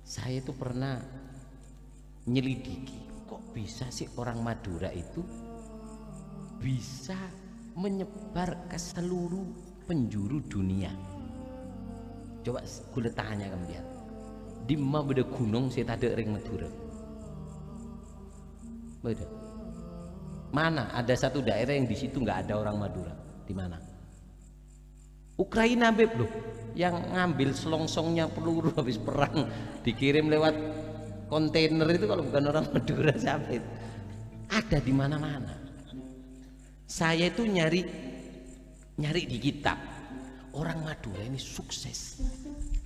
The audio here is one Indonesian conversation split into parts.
Saya itu pernah nyelidiki, kok bisa sih orang Madura itu bisa menyebar ke seluruh penjuru dunia. Coba gue tanya kalian, di mana beda gunung saya tadi ring Madura? Beda. Mana ada satu daerah yang di situ nggak ada orang Madura? Di mana? Ukraina beb loh, yang ngambil selongsongnya peluru habis perang dikirim lewat kontainer itu kalau bukan orang Madura siapa itu? Ada di mana-mana. Saya itu nyari di kitab orang Madura ini sukses,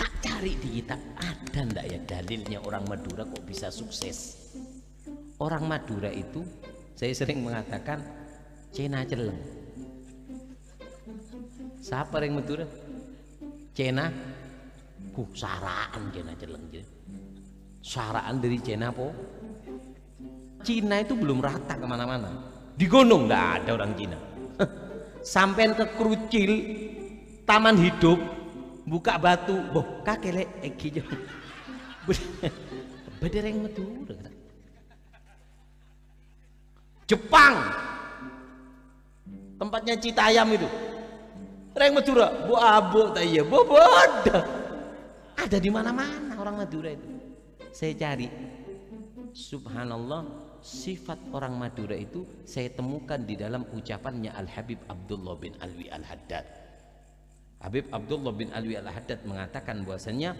tak cari di kitab ada ndak ya dalilnya orang Madura kok bisa sukses. Orang Madura itu saya sering mengatakan Cina celeng. Siapa yang Madura? Cina saraan Cina celeng. Saraan dari Cina po. Cina itu belum rata kemana-mana. Di gunung nggak ada orang Cina. Sampai ke Krucil Taman Hidup buka batu, boh kakele eki beda yang Madura. Jepang tempatnya Citayam itu orang Madura bu abu tak iya bu bodoh ada di mana-mana orang Madura itu. Saya cari, subhanallah, sifat orang Madura itu saya temukan di dalam ucapannya Al Habib Abdullah bin Alwi Al Haddad. Habib Abdullah bin Alwi Al Haddad mengatakan bahwasanya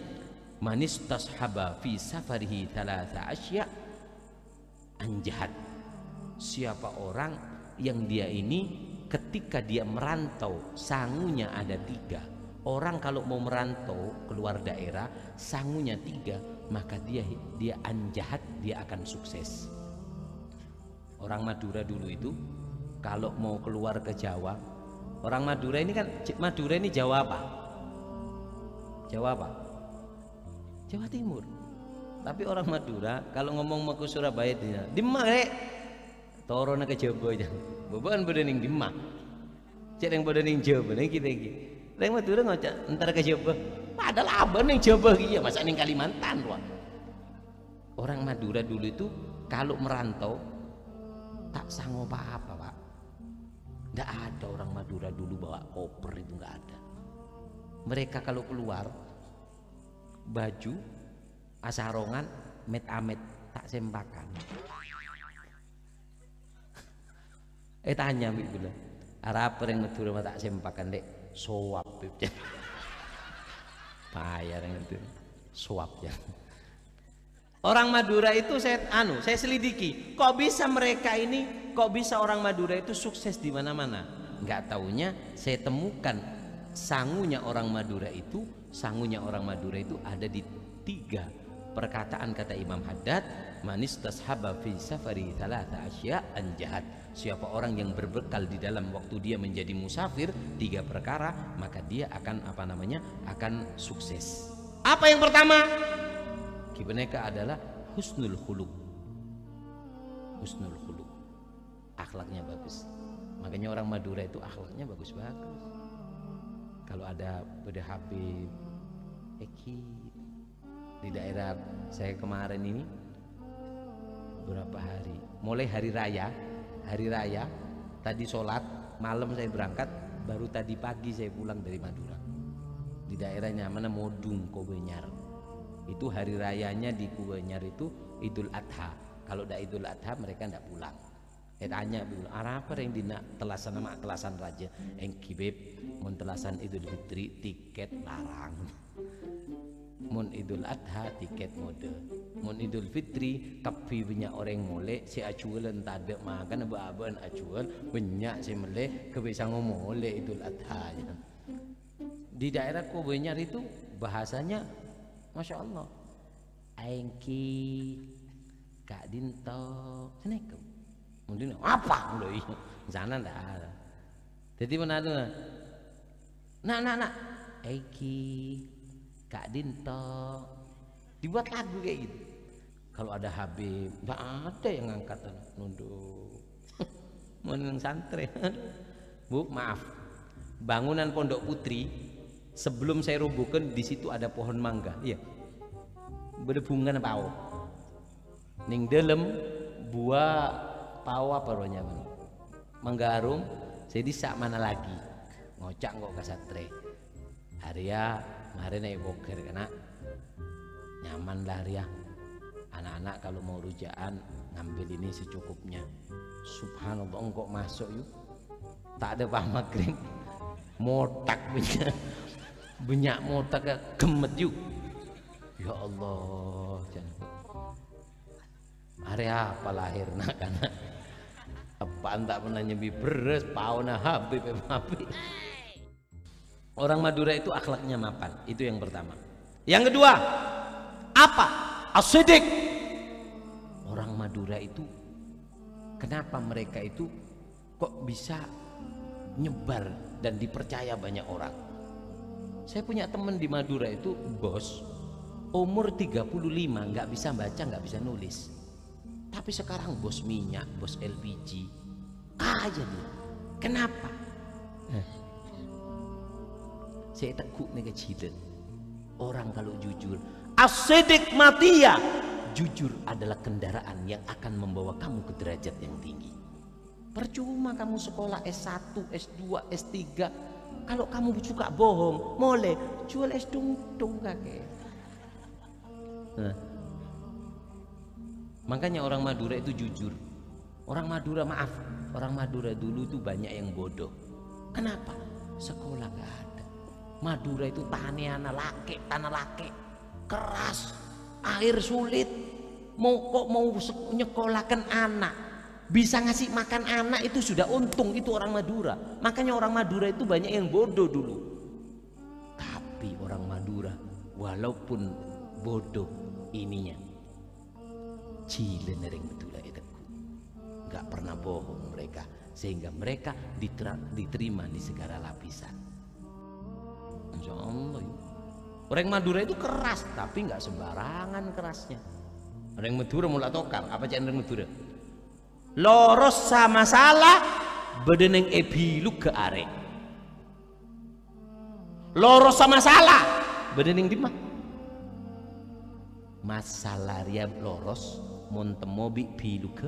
manis tashaba fi safarihi thalatha asya anjahat. Siapa orang yang dia ini ketika dia merantau sangunya ada 3. Orang kalau mau merantau keluar daerah sangunya 3, maka dia anjahat, dia akan sukses. Orang Madura dulu itu kalau mau keluar ke Jawa, orang Madura ini kan, Madura ini Jawa apa? Jawa apa? Jawa Timur. Tapi orang Madura kalau ngomong mau ke Surabaya dia dimare torona ke Jawa aja. Beban bodo ning Demak. Cek yang bodo ning Jawa ning kita iki. Reng Madura ngocak entar ke Jawa. Padahal abang ning Jawa iki ya masa ning Kalimantan wah. Orang Madura dulu itu kalau merantau tak sanggup apa-apa, Pak. Enggak ada orang Madura dulu bawa koper, itu enggak ada. Mereka kalau keluar baju asarongan met-amet tak sempakan. Tanya bilang Arab yang Madura tak sempakan dek suap payah yang itu suap ya. Orang Madura itu saya selidiki, kok bisa mereka ini, kok bisa orang Madura itu sukses di mana-mana. Nggak taunya saya temukan sangunya orang Madura itu ada di 3 perkataan kata Imam Haddad, manis tashaba fi safari thalatha asya anjahat. Siapa orang yang berbekal di dalam waktu dia menjadi musafir 3 perkara, maka dia akan akan sukses. Apa yang pertama? Mereka adalah husnul khuluq. Husnul khuluq, akhlaknya bagus. Makanya orang Madura itu akhlaknya bagus-bagus. Kalau ada pada Habib Eki di daerah saya kemarin ini beberapa hari, mulai hari raya tadi sholat malam saya berangkat, baru tadi pagi saya pulang dari Madura. Di daerahnya mana Modung Kobenyar. Itu hari rayanya di Kobenyar itu Idul Adha. Kalau udah Idul Adha mereka ndak pulang. Tanya dulu, apa yang dina telasan nama telasan raja yang kibib mun telasan Idul Fitri tiket larang. Mun Idul Adha tiket mode. Mun Idul Fitri kapi banyak orang mole si acuan tade makan aban acuan banyak si mele kebisa ngomong mole Idul Adha. Di daerah Kobenyar itu bahasanya Masya Allah, Aengki Kak Dinto Assalamualaikum mungkin apa mulai sana ndak ada. Jadi mana tuh nak Aengki Kak Dinto dibuat lagu kayak gitu. Kalau ada Habib nggak ada yang ngangkat nunduk meneng santri. Bu maaf, bangunan Pondok Putri sebelum saya rubuhkan di situ ada pohon mangga. Iya. Bedebungan pao. Ning delem buah pao apa rohnya menggarung saya disak mana lagi ngocak kok kasatre Haria kemarin naik boker kena nyaman lah Haria anak-anak kalau mau rujaan ngambil ini secukupnya subhanallah engkau masuk yuk tak ada pamakrim motak banyak motak gemet yuk ya Allah jangan Haria apa lahir nak karena apaan tak pernah nyembi beres pauna habib. Orang Madura itu akhlaknya mapan, itu yang pertama. Yang kedua apa? As-siddiq. Orang Madura itu kenapa mereka itu kok bisa nyebar dan dipercaya banyak orang. Saya punya teman di Madura itu bos umur 35 nggak bisa baca nggak bisa nulis. Tapi sekarang bos minyak, bos LPG, kaya dia. Kenapa? Saya tekuk nih kecil. Orang kalau jujur, as-siddiq matiya. Jujur adalah kendaraan yang akan membawa kamu ke derajat yang tinggi. Percuma kamu sekolah S1, S2, S3. Kalau kamu suka bohong, boleh jual es tung kakek. Makanya orang Madura itu jujur. Orang Madura maaf, orang Madura dulu tuh banyak yang bodoh. Kenapa? Sekolah gak ada. Madura itu tanah lake, keras, air sulit. Mau nyekolahkan anak, bisa ngasih makan anak itu sudah untung itu orang Madura. Makanya orang Madura itu banyak yang bodoh dulu. Tapi orang Madura walaupun bodoh ininya Cile nering betul itu nggak pernah bohong mereka sehingga mereka diterima di segala lapisan. Insya Allah orang Madura itu keras tapi nggak sembarangan kerasnya. Orang Madura mulai tokal apa cak orang Madura loros sama salah bedeneng ebilu ke are loros sama salah bedeneng dimah masalah dia loros montemobi bilu ke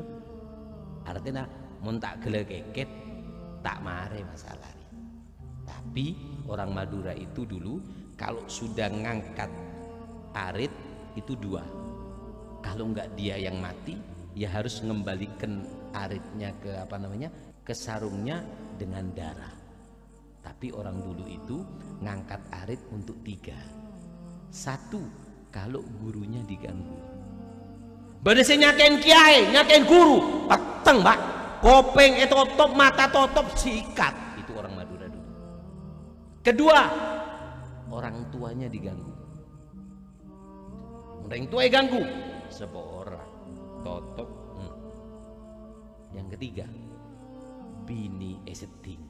artinya mon tak gele keket tak mare masalah. Tapi orang Madura itu dulu kalau sudah ngangkat arit itu dua, kalau enggak dia yang mati ya harus mengembalikan aritnya ke apa namanya ke sarungnya dengan darah. Tapi orang dulu itu ngangkat arit untuk 3. 1 kalau gurunya diganggu. Badese nyaken kiai, nyaken guru, peteng mbak, kopeng top mata totop sikat. Itu orang Madura dulu. Kedua, orang tuanya diganggu. Orang tua ganggu, seorang totop. Yang ketiga, bini seding.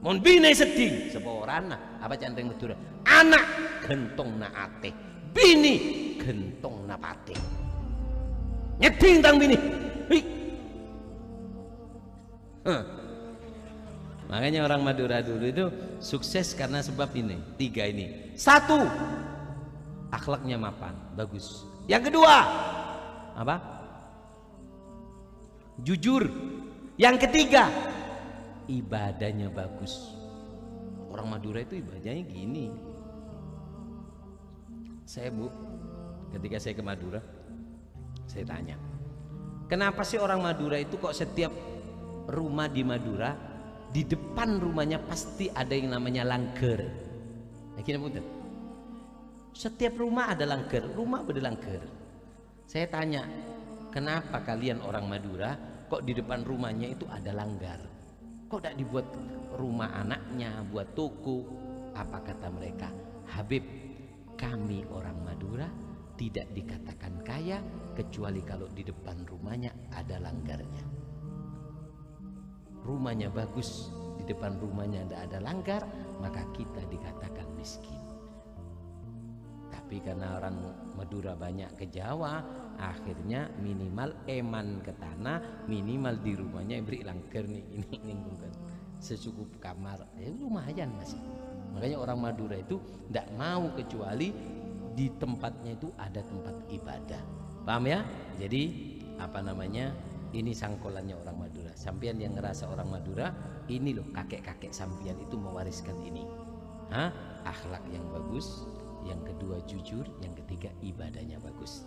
Mon bini seding, seorang apa canteng Madura? Anak gentong na ate, bini gentong na pate. Nyeding tang bini. Makanya orang Madura dulu itu sukses karena sebab ini 3 ini. 1 akhlaknya mapan bagus. Yang kedua apa? Jujur. Yang ketiga ibadahnya bagus. Orang Madura itu ibadahnya gini. Saya ketika saya ke Madura saya tanya, kenapa sih orang Madura itu kok setiap rumah di Madura di depan rumahnya pasti ada yang namanya langgar. Setiap rumah ada langgar, rumah berlanggar. Saya tanya, kenapa kalian orang Madura kok di depan rumahnya itu ada langgar? Kok tidak dibuat rumah anaknya, buat toko? Apa kata mereka? Habib, kami orang Madura tidak dikatakan kaya kecuali kalau di depan rumahnya ada langgarnya. Rumahnya bagus, di depan rumahnya tidak ada langgar, maka kita dikatakan miskin. Tapi karena orang Madura banyak ke Jawa, akhirnya minimal eman ke tanah, minimal di rumahnya beri langgar nih, ini bukan secukup kamar, lumayan masih. Makanya orang Madura itu tidak mau kecuali di tempatnya itu ada tempat ibadah. Paham ya? Jadi apa namanya, ini sangkolannya orang Madura. Sampian yang ngerasa orang Madura, ini loh kakek-kakek sampian itu mewariskan ini. Akhlak yang bagus, yang kedua jujur, yang ketiga ibadahnya bagus.